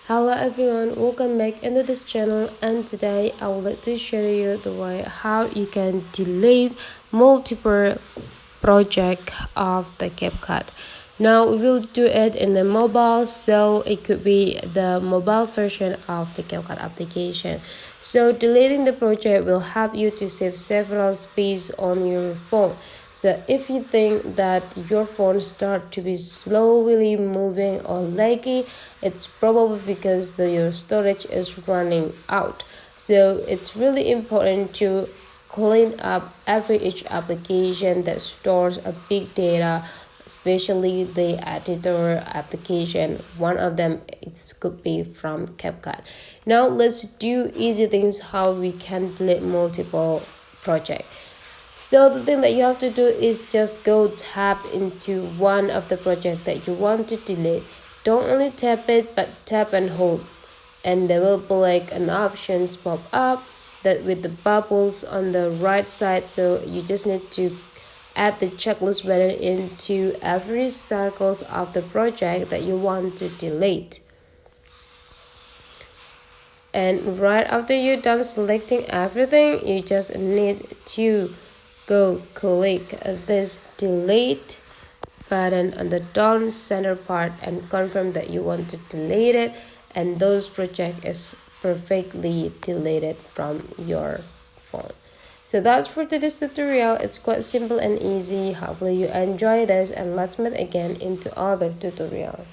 Hello everyone, welcome back into this channel, and today I would like to show you the way how you can delete multiple project of the CapCut. Now we will do it in the mobile, so it could be the mobile version of the CapCut application. So deleting the project will help you to save several space on your phone. So if you think that your phone start to be slowly moving or laggy, it's probably because your storage is running out. So it's really important to clean up each application that stores a big data, especially the editor application. One of them it could be from CapCut. Now let's do easy things how we can delete multiple projects. So the thing that you have to do is just go tap into one of the project that you want to delete. Don't only tap it, but tap and hold, and there will be like an options pop up that with the bubbles on the right side. So you just need to add the checklist button into every circles of the project that you want to delete. And right after you're done selecting everything, you just need to go click this delete button on the down center part and confirm that you want to delete it, and those project is perfectly deleted from your phone. So that's for today's tutorial. It's quite simple and easy. Hopefully you enjoy this, and let's meet again into other tutorial.